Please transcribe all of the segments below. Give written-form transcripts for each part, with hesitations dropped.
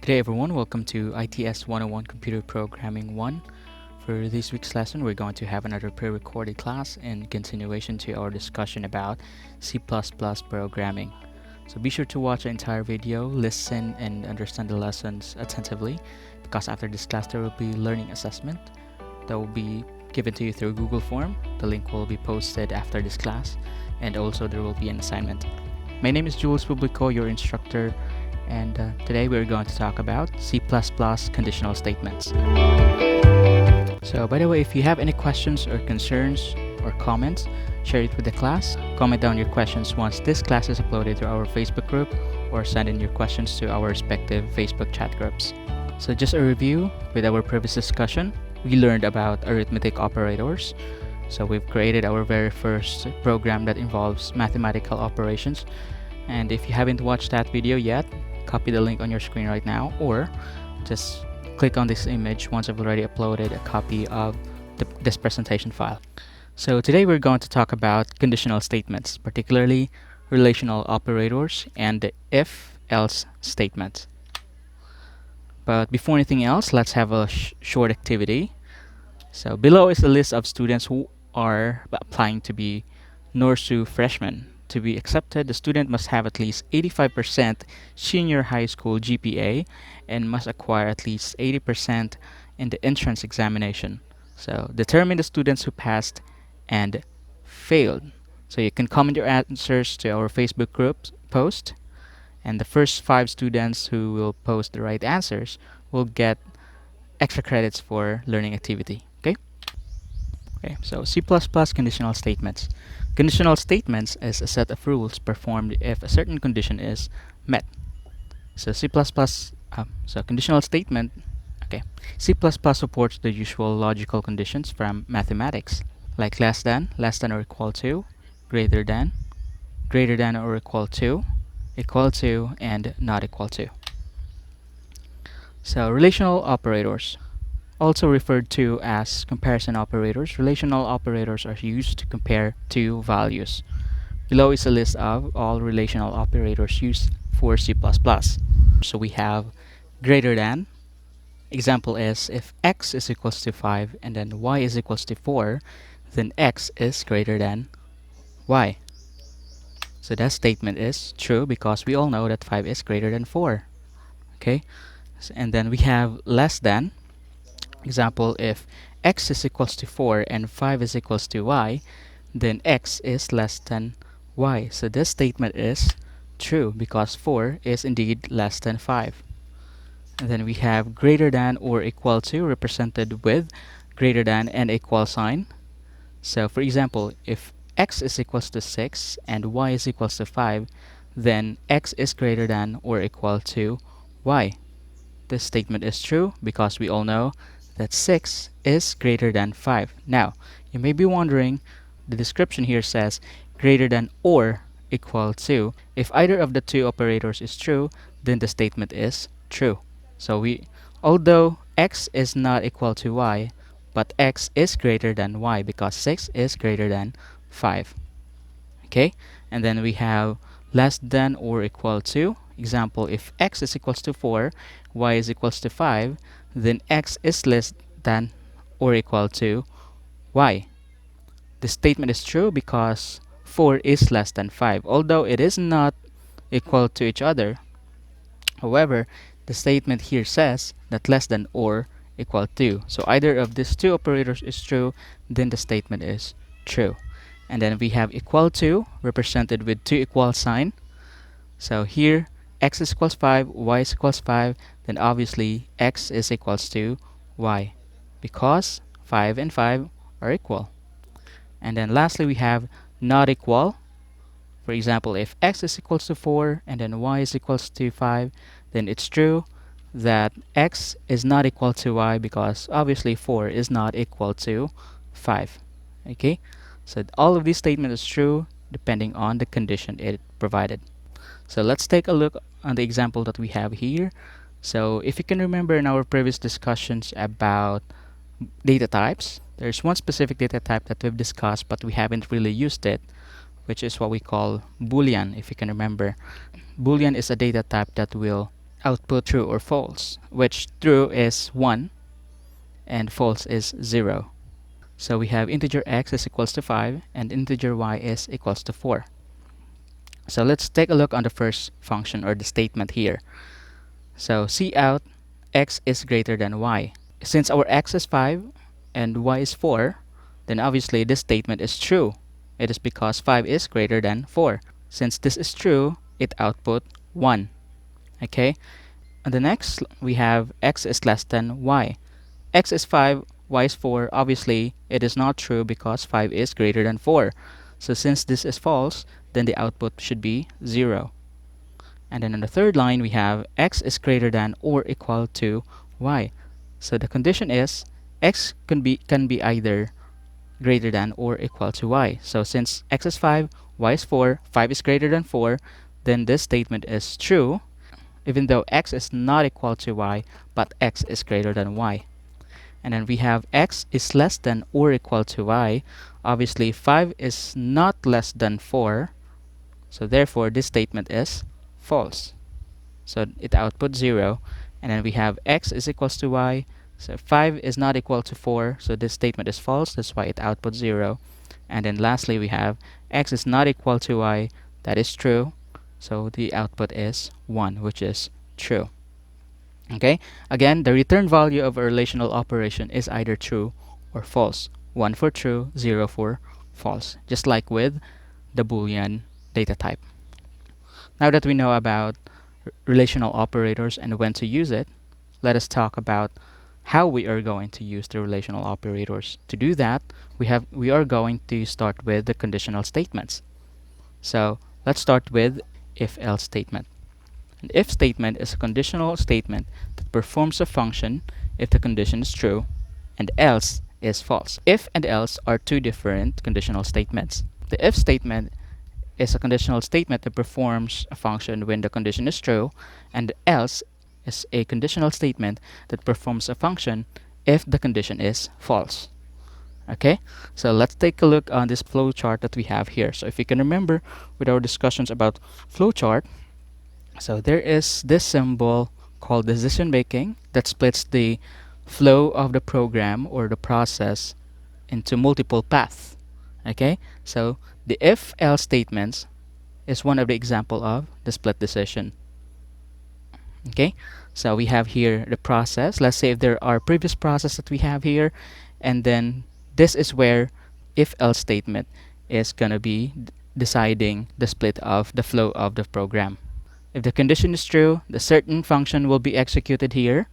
Good day everyone, welcome to ITS 101 Computer Programming 1. For this week's lesson, we're going to have another pre-recorded class in continuation to our discussion about C++ programming. So be sure to watch the entire video, listen and understand the lessons attentively, because after this class there will be learning assessment that will be given to you through Google form. The link will be posted after this class, and also there will be an assignment. My name is Juleus Publico, your instructor, and today we're going to talk about C++ conditional statements. So by the way, if you have any questions or concerns or comments, share it with the class. Comment down your questions once this class is uploaded to our Facebook group, or send in your questions to our respective Facebook chat groups. So just a review with our previous discussion, we learned about arithmetic operators. So we've created our very first program that involves mathematical operations. And if you haven't watched that video yet, copy the link on your screen right now, or just click on this image once I've already uploaded a copy of this presentation file. So today we're going to talk about conditional statements, particularly relational operators and the if-else statement. But before anything else, let's have a short activity. So below is a list of students who are applying to be NORSU freshmen. To be accepted, the student must have at least 85% senior high school GPA and must acquire at least 80% in the entrance examination. So determine the students who passed and failed. So you can comment your answers to our Facebook group post, and the first 5 students who will post the right answers will get extra credits for learning activity. Okay, so C++ conditional statements. Conditional statements is a set of rules performed if a certain condition is met. So conditional statement. Okay, C++ supports the usual logical conditions from mathematics, like less than or equal to, greater than or equal to, and not equal to. So relational operators, also referred to as comparison operators. Relational operators are used to compare two values. Below is a list of all relational operators used for C++. So we have greater than. Example is if x is equals to 5 and then y is equals to 4, then x is greater than y. So that statement is true because we all know that 5 is greater than 4. Okay, and then we have less than. Example, if x is equals to 4 and 5 is equals to y, then x is less than y. So this statement is true because 4 is indeed less than 5. And then we have greater than or equal to, represented with greater than and equal sign. So for example, if x is equals to 6 and y is equals to 5, then x is greater than or equal to y. This statement is true because we all know that 6 is greater than 5. Now, you may be wondering, the description here says greater than or equal to. If either of the two operators is true, then the statement is true. So although x is not equal to y, but x is greater than y because 6 is greater than 5. Okay, and then we have less than or equal to. Example, if x is equals to 4, y is equals to 5, then x is less than or equal to y. The statement is true because 4 is less than 5, although it is not equal to each other. However, the statement here says that less than or equal to. So either of these two operators is true, then the statement is true. And then we have equal to, represented with 2 equal sign. So here x is equals 5, y is equals 5, then obviously x is equals to y because 5 and 5 are equal. And then lastly we have not equal. For example, if x is equals to 4 and then y is equals to 5, then it's true that x is not equal to y because obviously 4 is not equal to 5. Okay, so all of these statements is true depending on the condition it provided. So let's take a look on the example that we have here. So if you can remember in our previous discussions about data types, there's one specific data type that we've discussed but we haven't really used it, which is what we call Boolean. If you can remember, Boolean is a data type that will output true or false, which true is 1 and false is 0. So we have integer x is equals to 5 and integer y is equals to 4. So let's take a look on the first function or the statement here. So see out x is greater than y. Since our x is 5 and y is 4, then obviously this statement is true. It is because 5 is greater than 4. Since this is true, it output 1. Okay? And the next, we have x is less than y. X is 5, y is 4. Obviously, it is not true because 5 is greater than 4. So since this is false, then the output should be 0. And then on the third line, we have x is greater than or equal to y. So the condition is x can be either greater than or equal to y. So since x is 5, y is 4, 5 is greater than 4, then this statement is true, even though x is not equal to y, but x is greater than y. And then we have x is less than or equal to y. Obviously, 5 is not less than 4, so therefore this statement is false. So it outputs 0. And then we have x is equals to y. So 5 is not equal to 4, so this statement is false. That's why it outputs 0. And then lastly, we have x is not equal to y. That is true. So the output is 1, which is true. Okay? Again, the return value of a relational operation is either true or false. 1 for true, 0 for false. Just like with the Boolean data type. Now that we know about relational operators and when to use it, let us talk about how we are going to use the relational operators. To do that, we are going to start with the conditional statements. So let's start with if-else statement. An if statement is a conditional statement that performs a function if the condition is true and else is false. If and else are two different conditional statements. The if statement is a conditional statement that performs a function when the condition is true, and else is a conditional statement that performs a function if the condition is false. Okay, so let's take a look on this flow chart that we have here. So if you can remember with our discussions about flow chart, so there is this symbol called decision making that splits the flow of the program or the process into multiple paths. Okay, so the if-else statements is one of the example of the split decision. Okay, so we have here the process. Let's say if there are previous process that we have here, and then this is where if-else statement is gonna be deciding the split of the flow of the program. If the condition is true, the certain function will be executed here,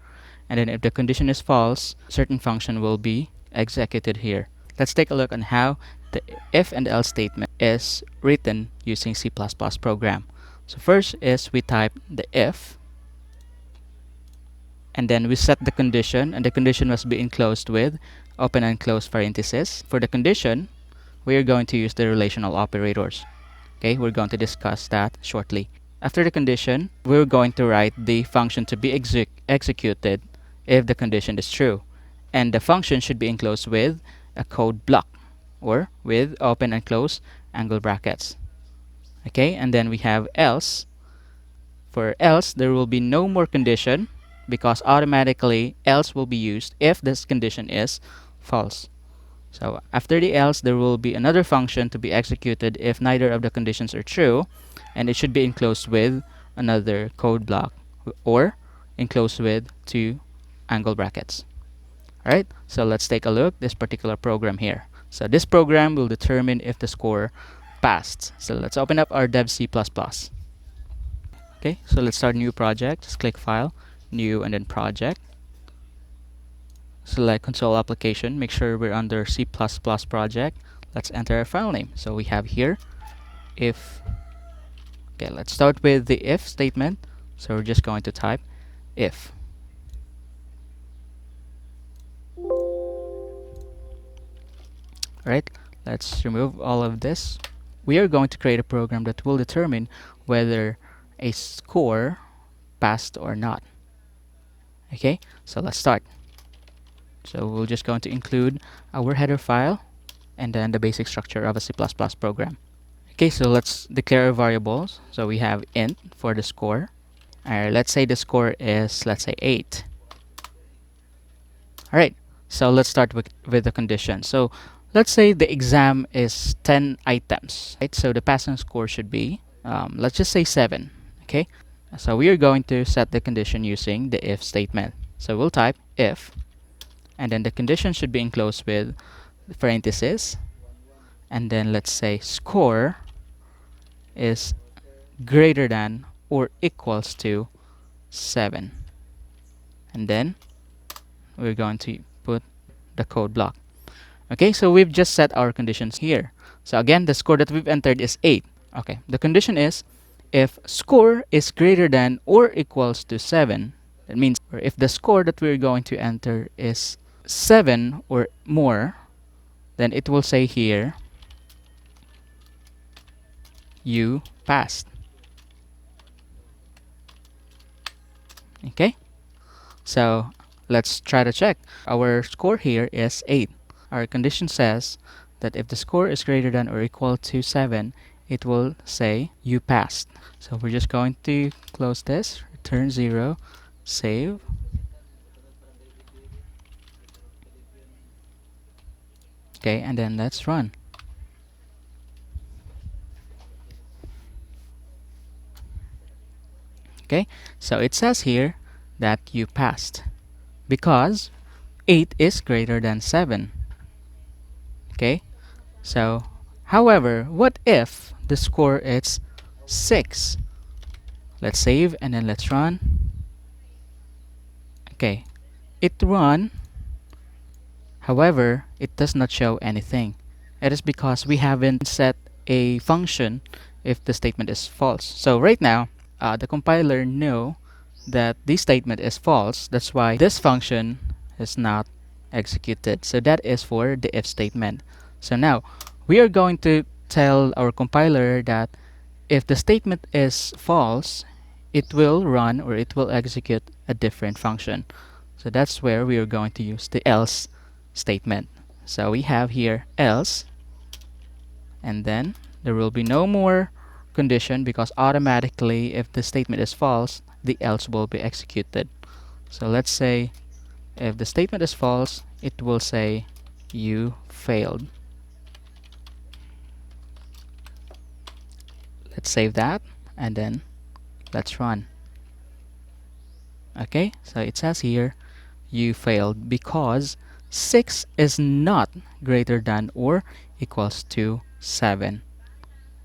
and then if the condition is false, certain function will be executed here. Let's take a look on how the if and else statement is written using C++ program. So first is we type the if, and then we set the condition, and the condition must be enclosed with open and close parentheses. For the condition, we are going to use the relational operators. Okay, we're going to discuss that shortly. After the condition, we're going to write the function to be executed if the condition is true. And the function should be enclosed with a code block or with open and close angle brackets. Okay, and then we have else. For else, there will be no more condition because automatically else will be used if this condition is false. So after the else, there will be another function to be executed if neither of the conditions are true, and it should be enclosed with another code block or enclosed with two angle brackets. Alright, so let's take a look this particular program here. So this program will determine if the score passed. So let's open up our dev C++. Okay, so let's start a new project. Just click File, New, and then Project. Select Console Application. Make sure we're under C++ project. Let's enter our file name. So we have here if. Okay, let's start with the if statement. So we're just going to type if. Alright, let's remove all of this. We are going to create a program that will determine whether a score passed or not. Okay, so let's start. So we're just going to include our header file and then the basic structure of a C++ program. Okay, so let's declare our variables. So we have int for the score, Let's say the score is, let's say, 8. All right, so let's start with the condition. So let's say the exam is 10 items, right? So the passing score should be, let's just say 7, okay? So we are going to set the condition using the if statement. So we'll type if, and then the condition should be enclosed with parentheses, and then let's say score is greater than or equals to 7. And then we're going to put the code block. Okay, so we've just set our conditions here. So again, the score that we've entered is 8. Okay, the condition is if score is greater than or equals to 7, that means if the score that we're going to enter is 7 or more, then it will say here, you passed. Okay, so let's try to check. Our score here is 8. Our condition says that if the score is greater than or equal to 7, it will say you passed. So we're just going to close this, return 0, save. Okay, and then let's run. Okay, so it says here that you passed because 8 is greater than 7. Okay, so however, what if the score is 6? Let's save and then let's run. Okay, it run. However, it does not show anything. It is because we haven't set a function if the statement is false. So right now, the compiler know that this statement is false. That's why this function is not executed. So that is for the if statement. So now, we are going to tell our compiler that if the statement is false, it will run or it will execute a different function. So that's where we are going to use the else statement. So we have here else, and then there will be no more condition because automatically if the statement is false, the else will be executed. So let's say if the statement is false, it will say you failed. Let's save that and then let's run. Okay, so it says here you failed because 6 is not greater than or equals to 7.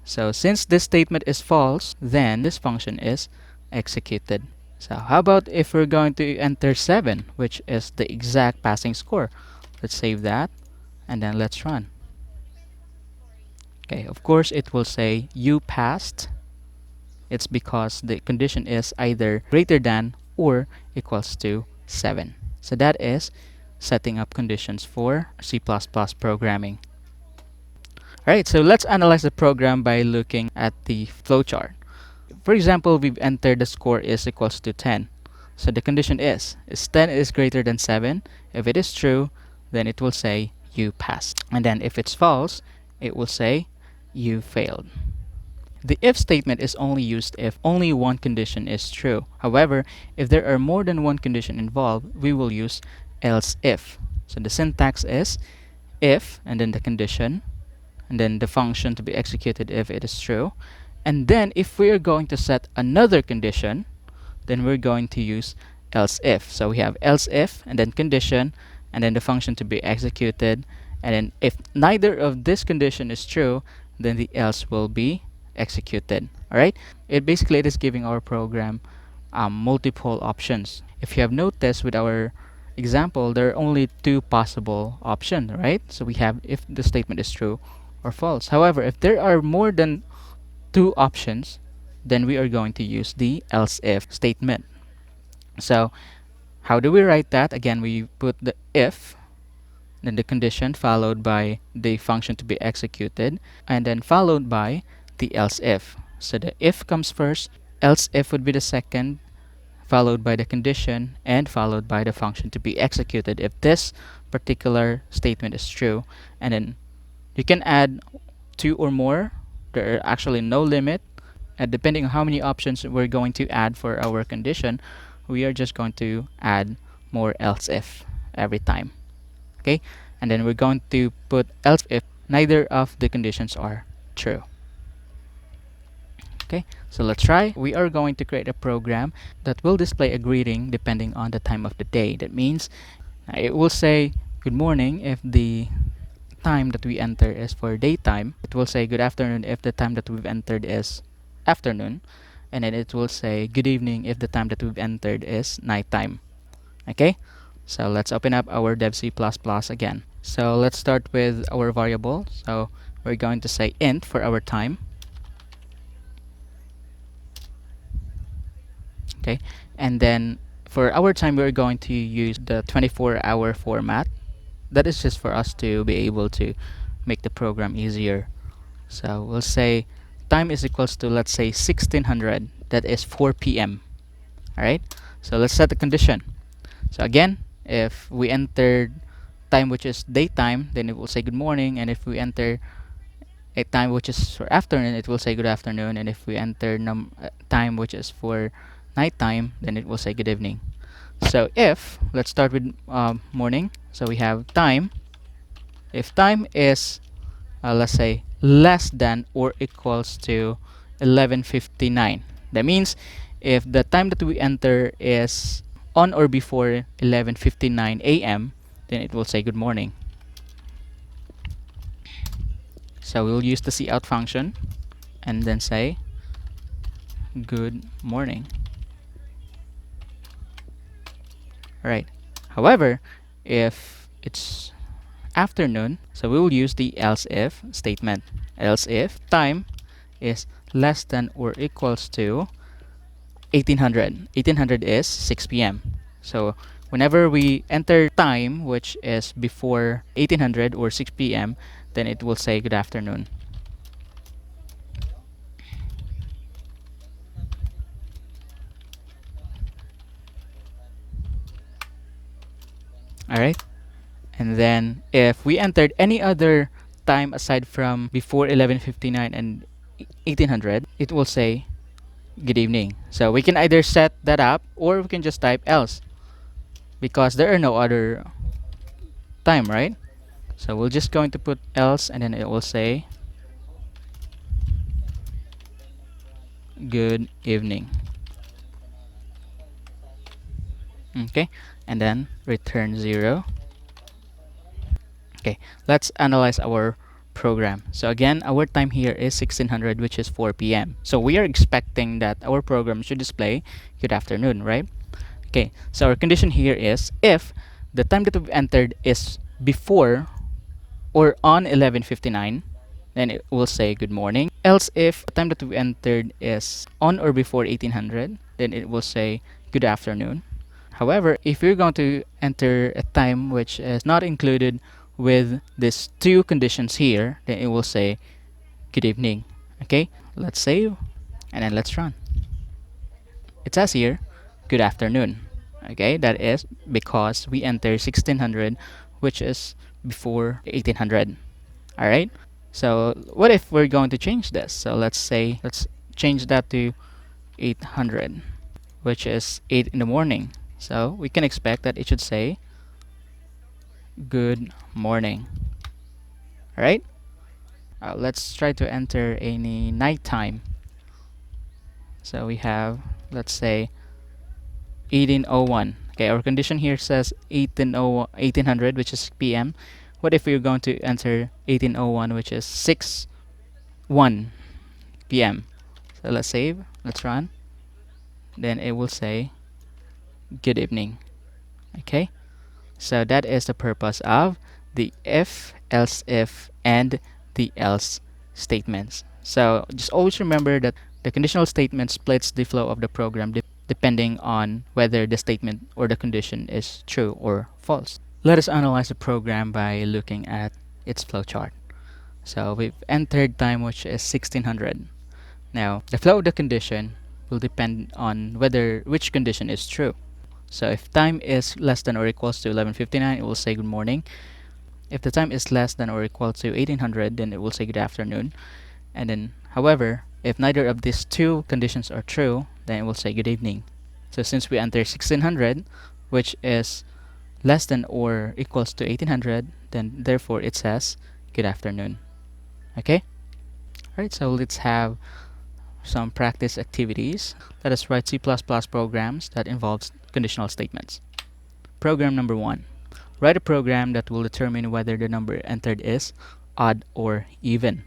So since this statement is false, then this function is executed. So how about if we're going to enter 7, which is the exact passing score? Let's save that and then let's run. Okay, of course it will say you passed. It's because the condition is either greater than or equals to 7. So that is setting up conditions for C++ programming. Alright, so let's analyze the program by looking at the flowchart. For example, we've entered the score is equals to 10. So the condition is 10 is greater than 7. If it is true, then it will say you passed. And then if it's false, it will say you failed. The if statement is only used if only one condition is true. However, if there are more than one condition involved, we will use else if. So the syntax is if and then the condition and then the function to be executed if it is true. And then if we are going to set another condition, then we're going to use else if. So we have else if and then condition and then the function to be executed. And then if neither of this condition is true, then the else will be executed. Alright, it is giving our program multiple options. If you have noticed with our example, there are only two possible options, right? So we have if the statement is true or false. However, if there are more than two options, then we are going to use the else if statement. So how do we write that? Again, we put the if, then the condition followed by the function to be executed, and then followed by the else if. So the if comes first, else if would be the second, followed by the condition, and followed by the function to be executed if this particular statement is true. And then you can add two or more. There are actually no limit. depending on how many options we're going to add for our condition, we are just going to add more else if every time. Okay, and then we're going to put else if neither of the conditions are true. Okay, so let's try. We are going to create a program that will display a greeting depending on the time of the day. That means it will say good morning if the time that we enter is for daytime. It will say good afternoon if the time that we've entered is afternoon. And then it will say good evening if the time that we've entered is nighttime. Okay, so let's open up our dev C++ again. So let's start with our variable. So we're going to say int for our time. Okay, and then for our time we're going to use the 24-hour format. That is just for us to be able to make the program easier. So we'll say time is equals to, let's say, 1600. That is 4 p.m. Alright, so let's set the condition. So again, if we entered time which is daytime, then it will say good morning. And if we enter a time which is for afternoon, it will say good afternoon. And if we enter time which is for nighttime, then it will say good evening. So if, let's start with morning. So we have time. If time is, let's say, less than or equals to 11:59, that means if the time that we enter is on or before 11:59 a.m., then it will say good morning. So we'll use the cout function and then say good morning. Right. However, if it's afternoon, so we will use the else if statement. Else if time is less than or equals to 1800. 1800 is 6 p.m. So whenever we enter time which is before 1800 or 6 p.m., then it will say good afternoon. Alright, and then if we entered any other time aside from before 11:59 and 1800, it will say good evening. So we can either set that up or we can just type else, because there are no other time, right? So we're just going to put else and then it will say good evening. Okay, and then return 0. Okay, let's analyze our program. So again, our time here is 1600, which is 4 p.m. So we are expecting that our program should display good afternoon, right? Okay, so our condition here is if the time that we've entered is before or on 11:59, then it will say good morning. Else if the time that we entered is on or before 1800, then it will say good afternoon. However, if you're going to enter a time which is not included with these two conditions here, then it will say good evening. Okay, let's save and then let's run. It says here good afternoon. Okay, that is because we enter 1600, which is before 1800. All right, so what if we're going to change this? So let's change that to 800, which is 8 in the morning. So we can expect that it should say good morning. All right, let's try to enter any nighttime. So we have, let's say, 1801. Okay, our condition here says 1800, which is p.m. What if we're going to enter 1801, which is 6:01 p.m.? So let's save, let's run. Then it will say good evening. Okay, so that is the purpose of the if, else if, and the else statements. So just always remember that the conditional statement splits the flow of the program depending on whether the statement or the condition is true or false. Let us analyze the program by looking at its flowchart. So we've entered time, which is 1600. Now the flow of the condition will depend on which condition is true. So if time is less than or equals to 11:59, it will say good morning. If the time is less than or equal to 1800, then it will say good afternoon. And then, however, If neither of these two conditions are true, then it will say good evening. So since we enter 1600, which is less than or equals to 1800, then therefore it says good afternoon. Okay? Alright, so let's have some practice activities. Let us write C++ programs that involves conditional statements. Program number 1. Write a program that will determine whether the number entered is odd or even.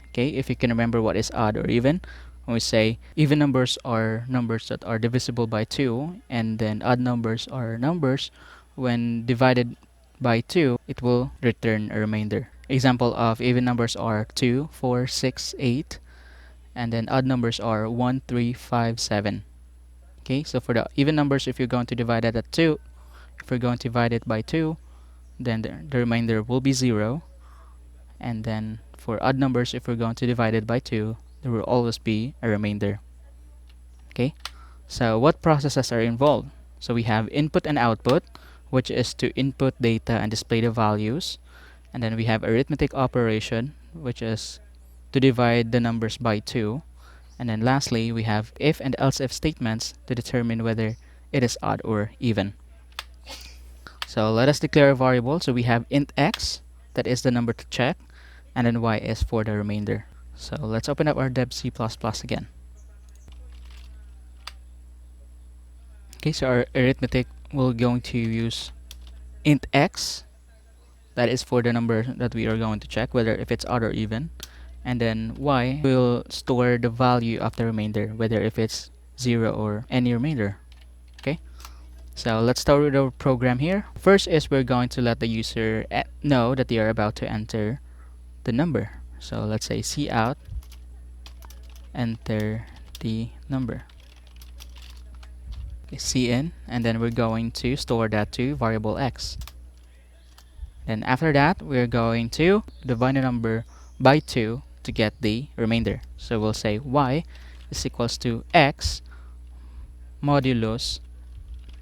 Okay, if you can remember what is odd or even, when we say even numbers are numbers that are divisible by 2, and then odd numbers are numbers when divided by 2, it will return a remainder. Example of even numbers are 2, 4, 6, 8, and then odd numbers are 1, 3, 5, 7. Okay, so for the even numbers, if you're going to divide it at 2, if we're going to divide it by 2, then the remainder will be 0. And then for odd numbers, if we're going to divide it by 2, there will always be a remainder. Okay, so what processes are involved? So we have input and output, which is to input data and display the values. And then we have arithmetic operation, which is to divide the numbers by 2. And then lastly, we have if and else if statements to determine whether it is odd or even. So let us declare a variable. So we have int x, that is the number to check, and then y is for the remainder. So let's open up our dev C++ again. Okay, so our arithmetic, we're going to use int x, that is for the number that we are going to check, whether if it's odd or even. And then y will store the value of the remainder, whether if it's 0 or any remainder. Okay, so let's start with our program here. First is we're going to let the user know that they are about to enter the number. So let's say cout enter the number. Okay, cin, and then we're going to store that to variable x. Then after that, we're going to divide the number by 2 to get the remainder. So we'll say y is equals to x modulus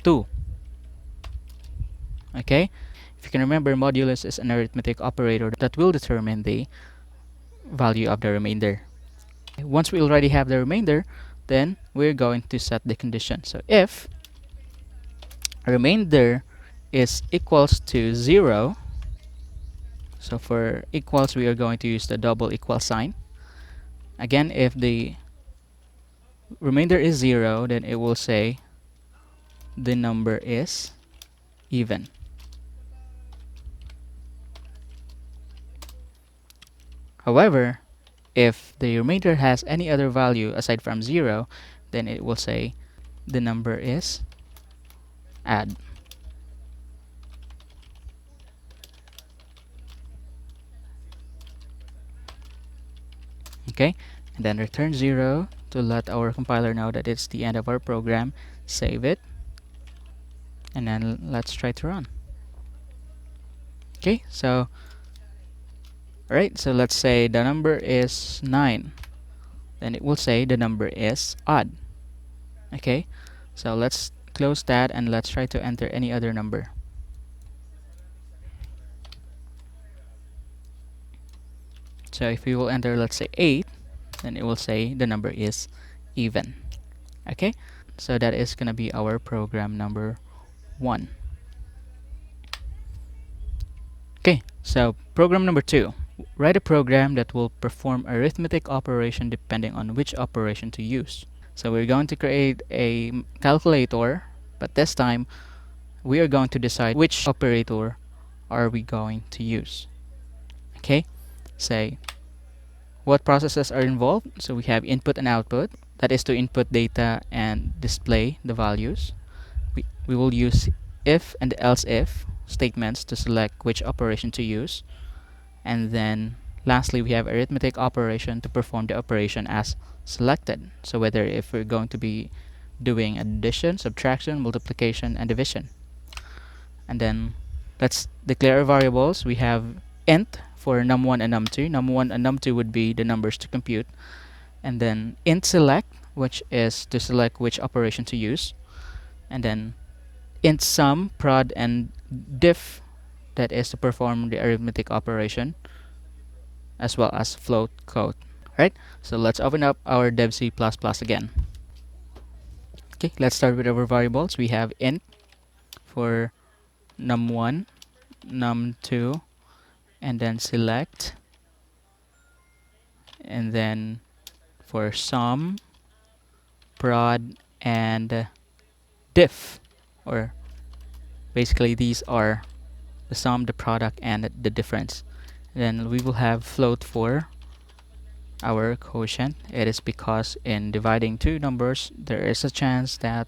2. Okay, if you can remember, modulus is an arithmetic operator that will determine the value of the remainder. Once we already have the remainder, then we're going to set the condition. So if remainder is equals to 0, so for equals, we are going to use the double equal sign. Again, if the remainder is 0, then it will say the number is even. However, if the remainder has any other value aside from 0, then it will say the number is odd. Okay, and then return 0 to let our compiler know that it's the end of our program. Save it, and then let's try to run. Okay, so alright, so let's say the number is 9, then it will say the number is odd. Okay, so let's close that and let's try to enter any other number. So if we will enter, let's say 8, then it will say the number is even. Okay, so that is gonna be our program number 1. Okay, so program number 2. Write a program that will perform arithmetic operation depending on which operation to use. So we're going to create a calculator, but this time we are going to decide which operator are we going to use. Okay, say what processes are involved. So we have input and output, that is to input data and display the values. We will use if and else if statements to select which operation to use. And then lastly, we have arithmetic operation to perform the operation as selected. So whether if we're going to be doing addition, subtraction, multiplication, and division. And then let's declare our variables. We have int for num1 and num2. Num1 and num2 would be the numbers to compute. And then int select, which is to select which operation to use. And then int sum, prod, and diff, that is to perform the arithmetic operation, as well as float code. Alright, so let's open up our dev C++ again. Okay, let's start with our variables. We have int for num1, num2, and then select, and then for sum, prod, and diff, or basically these are the sum, the product, and the difference. And then we will have float for our quotient. It is because in dividing two numbers, there is a chance that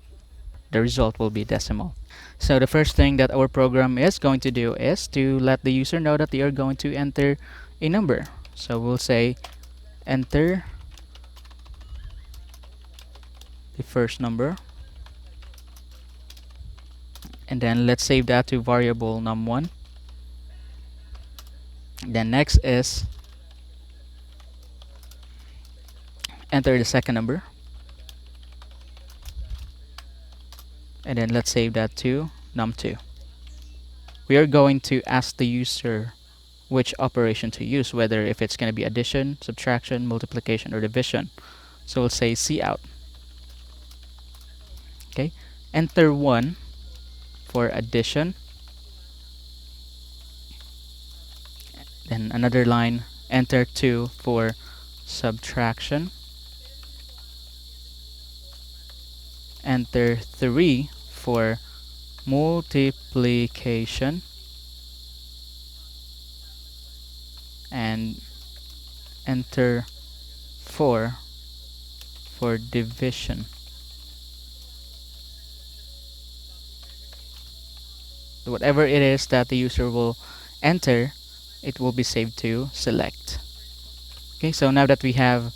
the result will be decimal. So the first thing that our program is going to do is to let the user know that they are going to enter a number. So we'll say enter the first number, and then let's save that to variable num1. Then next is enter the second number, and then let's save that to num2. We are going to ask the user which operation to use, whether if it's going to be addition, subtraction, multiplication, or division. So we'll say cout. Okay, enter 1 for addition, then another line, enter 2 for subtraction, enter 3 for multiplication, and enter 4 for division. So whatever it is that the user will enter, it will be saved to select. Okay, so now that we have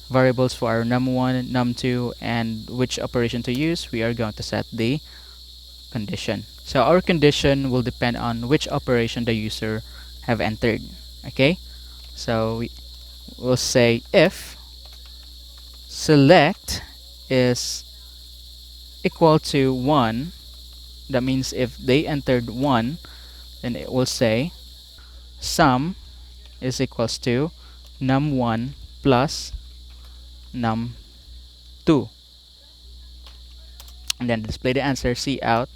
variables for our num1, num2, and which operation to use, we are going to set the condition. So our condition will depend on which operation the user have entered. Okay, so we'll say if select is equal to 1, that means if they entered 1, then it will say sum is equals to num1 plus num2, and then display the answer cout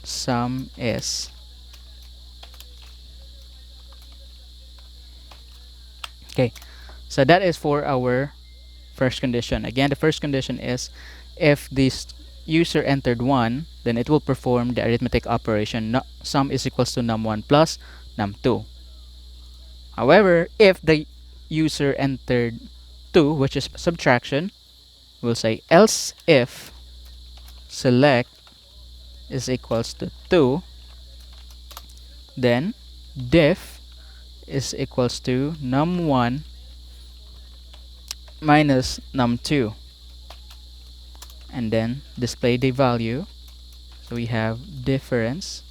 sum is. Okay, so that is for our first condition. Again, the first condition is if this user entered 1, then it will perform the arithmetic operation sum is equals to num1 plus num2. However, if the user entered 2, which is subtraction, we'll say else if select is equals to 2, then diff is equals to num1 minus num2, and then display the value. So we have difference,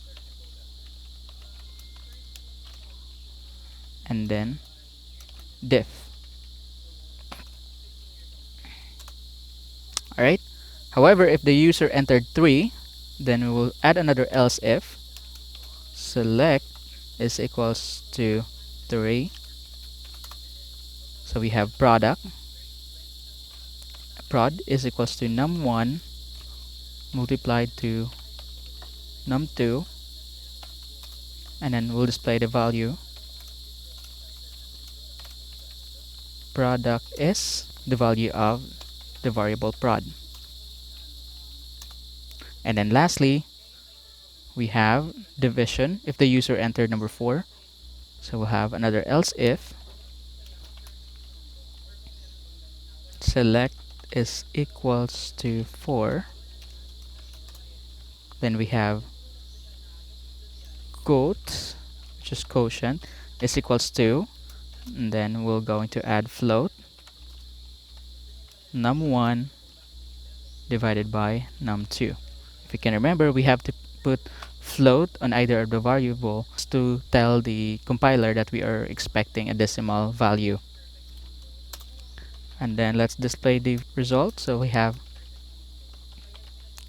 and then diff. Alright, however, if the user entered 3, then we will add another else if select is equals to 3. So we have product, prod is equals to num1 multiplied to num2, and then we'll display the value. Product is the value of the variable prod. And then lastly, we have division if the user entered number 4. So we'll have another else if select is equals to 4. Then we have quote, which is quotient, is equals to, and then we're going to add float num1 divided by num2. If you can remember, we have to put float on either of the variables to tell the compiler that we are expecting a decimal value. And then let's display the result. So we have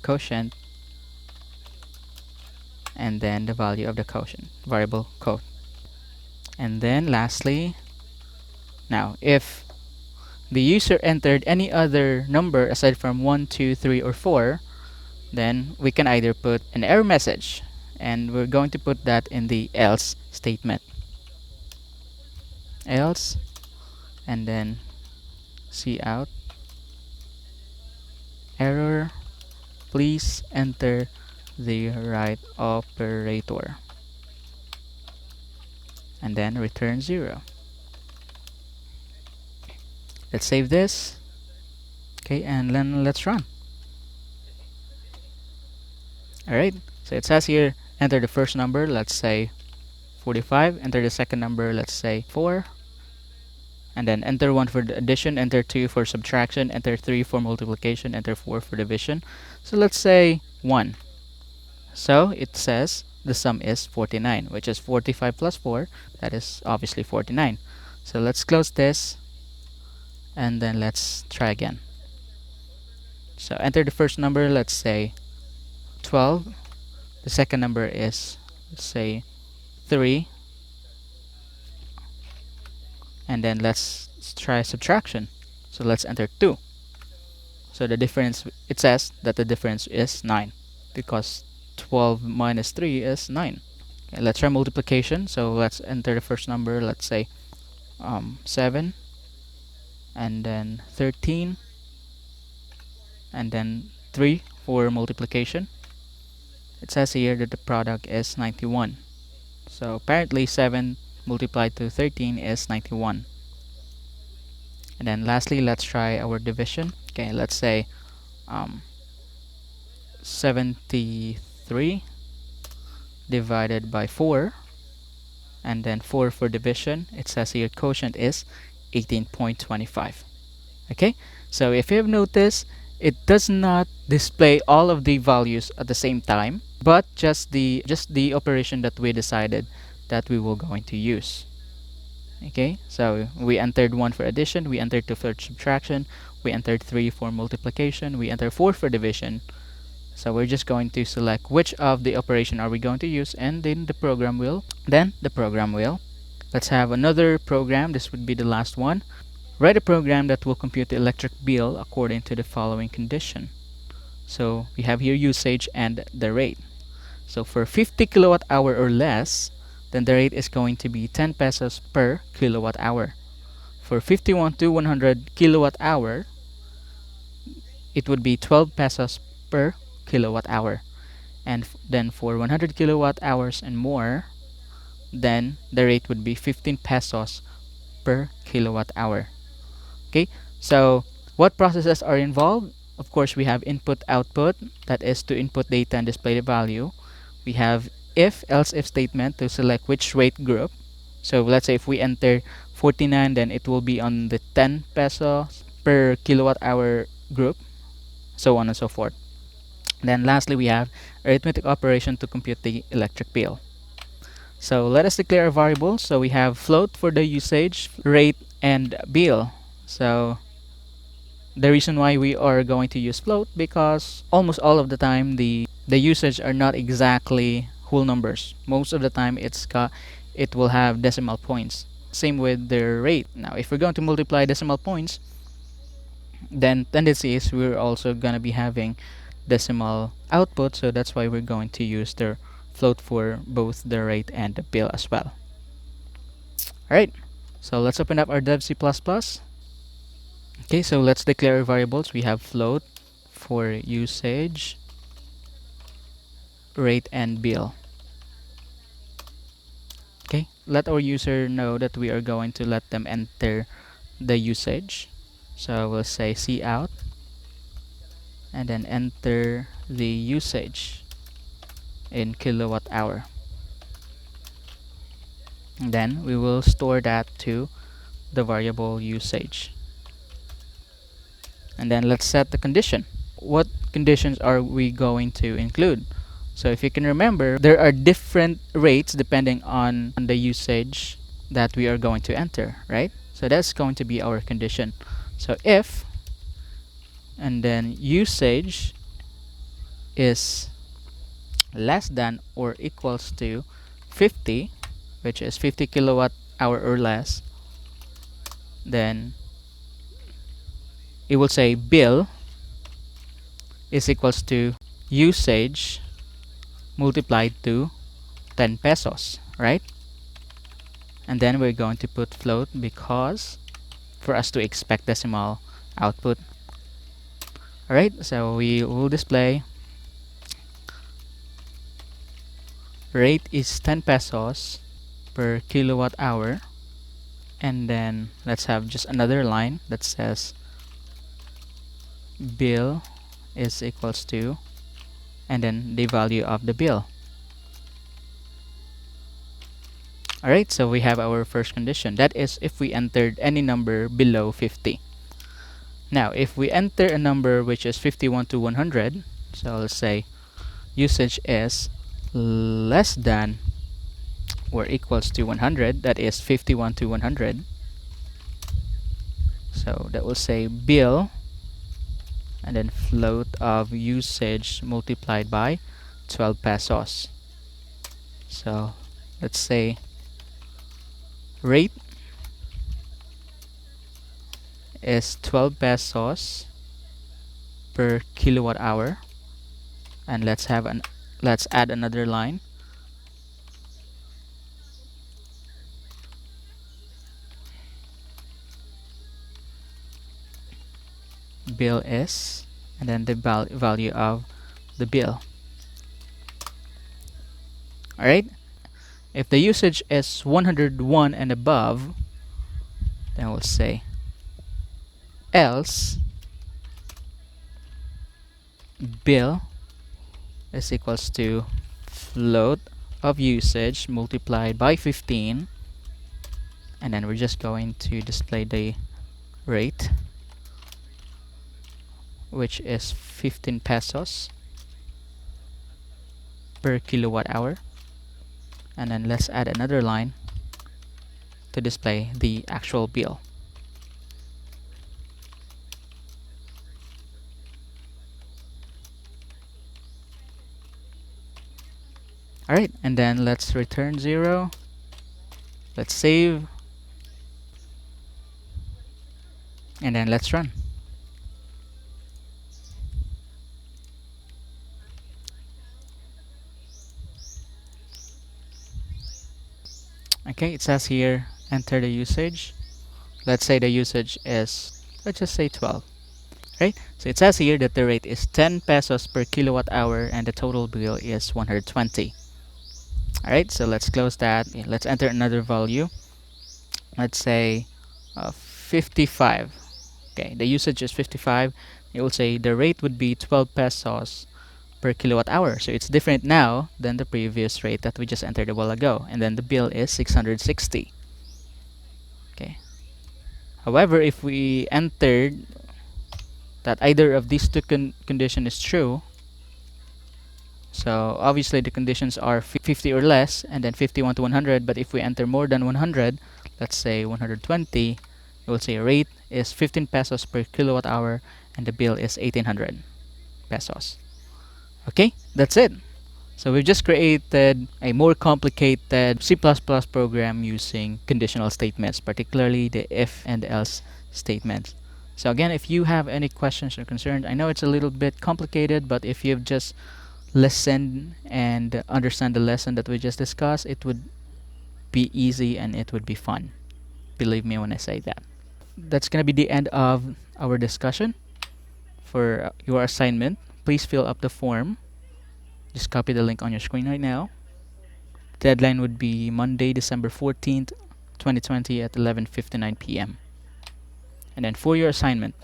quotient, and then the value of the quotient variable quote. And then lastly, Now, if the user entered any other number aside from 1, 2, 3, or 4, then we can either put an error message, and we're going to put that in the else statement. Else, and then cout error, please enter the right operator, and then return 0. Let's save this. Okay, and then let's run. Alright, so it says here, enter the first number, let's say 45, enter the second number, let's say 4, and then enter 1 for the addition, enter 2 for subtraction, enter 3 for multiplication, enter 4 for division. So let's say 1. So it says the sum is 49, which is 45 plus 4, that is obviously 49. So let's close this, and then let's try again. So enter the first number, let's say 12. The second number is, let's say 3. And then let's try subtraction. So let's enter 2. So the difference, it says that the difference is 9, because 12 minus 3 is 9. Okay, let's try multiplication. So let's enter the first number, let's say 7, and then 13, and then 3 for multiplication. It says here that the product is 91. So apparently 7 multiplied to 13 is 91. And then lastly, let's try our division. Okay, let's say 73 divided by 4, and then 4 for division. It says here quotient is 18.25. Okay, so if you have noticed, it does not display all of the values at the same time, but just the operation that we decided that we were going to use. Okay, so we entered 1 for addition, we entered 2 for subtraction, we entered 3 for multiplication, we entered 4 for division. So we're just going to select which of the operation are we going to use, and then the program will. Let's have another program. This would be the last one. Write a program that will compute the electric bill according to the following condition. So we have here usage and the rate. So for 50 kilowatt hour or less, then the rate is going to be 10 pesos per kilowatt hour. For 51 to 100 kilowatt hour, it would be 12 pesos per kilowatt hour. And then for 100 kilowatt hours and more, then the rate would be 15 pesos per kilowatt hour. Okay, so what processes are involved? Of course, we have input output, that is to input data and display the value. We have if else if statement to select which rate group. So let's say if we enter 49, then it will be on the 10 pesos per kilowatt hour group, so on and so forth. Then lastly, we have arithmetic operation to compute the electric bill. So let us declare a variable. So we have float for the usage, rate, and bill. So the reason why we are going to use float, because almost all of the time the usage are not exactly whole numbers. Most of the time it will have decimal points. Same with the rate. Now if we're going to multiply decimal points, then tendency is we're also going to be having decimal output, so that's why we're going to use the float for both the rate and the bill as well. Alright, so let's open up our dev C++. Okay, so let's declare variables. We have float for usage, rate, and bill. Okay, let our user know that we are going to let them enter the usage. So we'll say cout, and then enter the usage in kilowatt hour. And then we will store that to the variable usage. And then let's set the condition. What conditions are we going to include? So if you can remember, there are different rates depending on the usage that we are going to enter, right? So that's going to be our condition. So if, and then usage is less than or equals to 50, which is 50 kilowatt hour or less, then it will say bill is equals to usage multiplied to 10 pesos, right? And then we're going to put float because for us to expect decimal output. Alright, so we will display rate is 10 pesos per kilowatt hour, and then let's have just another line that says bill is equals to, and then the value of the bill. Alright, so we have our first condition. That is if we entered any number below 50. Now, if we enter a number which is 51 to 100, so let's say usage is less than or equals to 100, that is 51 to 100. So that will say bill and then float of usage multiplied by 12 pesos. So let's say rate is 12 pesos per kilowatt hour, and let's add another line. Bill is, and then the value of the bill. Alright, if the usage is 101 and above, then we'll say else bill is equals to float of usage multiplied by 15, and then we're just going to display the rate, which is 15 pesos per kilowatt hour, and then let's add another line to display the actual bill. Alright, and then let's return 0. Let's save, and then let's run. Okay, it says here enter the usage. Let's say the usage is, let's just say 12. Right? So it says here that the rate is 10 pesos per kilowatt hour and the total bill is 120. Alright, so let's close that. Let's enter another value. Let's say 55. Okay, the usage is 55. It will say the rate would be 12 pesos per kilowatt hour. So it's different now than the previous rate that we just entered a while ago. And then the bill is 660. Okay. However, if we entered that either of these two condition is true, so obviously the conditions are 50 or less and then 51 to 100, but if we enter more than 100, let's say 120, it will say rate is 15 pesos per kilowatt hour and the bill is 1800 pesos. Okay, that's it. So we've just created a more complicated C++ program using conditional statements, particularly the if and else statements. So again, if you have any questions or concerns, I know it's a little bit complicated, but if you've just listened and understand the lesson that we just discussed, it would be easy and it would be fun. Believe me when I say that. That's gonna be the end of our discussion. For your assignment, please fill up the form. Just copy the link on your screen right now. Deadline would be Monday, December 14th, 2020 at 11:59 p.m. And then for your assignment,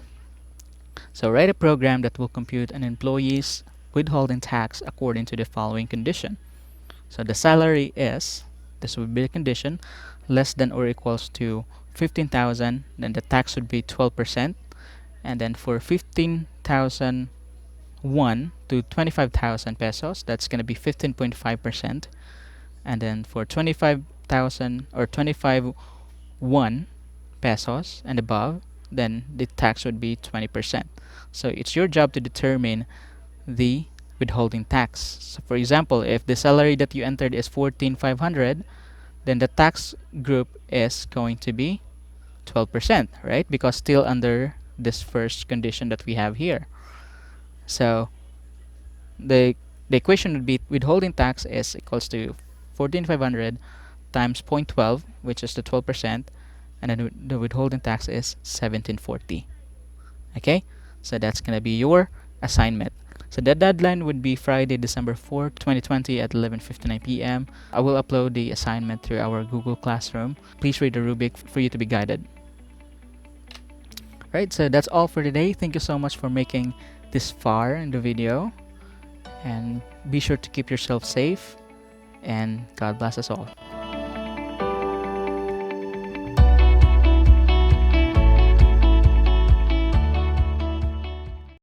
so write a program that will compute an employee's withholding tax according to the following condition. So the salary is, this would be the condition, less than or equals to 15,000, then the tax would be 12%, and then for 15,001 to 25,000 pesos, that's going to be 15.5%, and then for 25,000 or 25,1 pesos and above, then the tax would be 20%. So it's your job to determine the withholding tax. So for example, if the salary that you entered is 14,500, then the tax group is going to be 12%, right? Because still under this first condition that we have here. So the equation would be withholding tax is equals to 14,500 times 0.12, which is the 12%, and then the withholding tax is 1740. Okay, so that's gonna be your assignment. So the deadline would be Friday, December 4th, 2020 at 11:59 p.m. I will upload the assignment through our Google Classroom. Please read the rubric for you to be guided. Right, so that's all for today. Thank you so much for making this far in the video. And be sure to keep yourself safe, and God bless us all.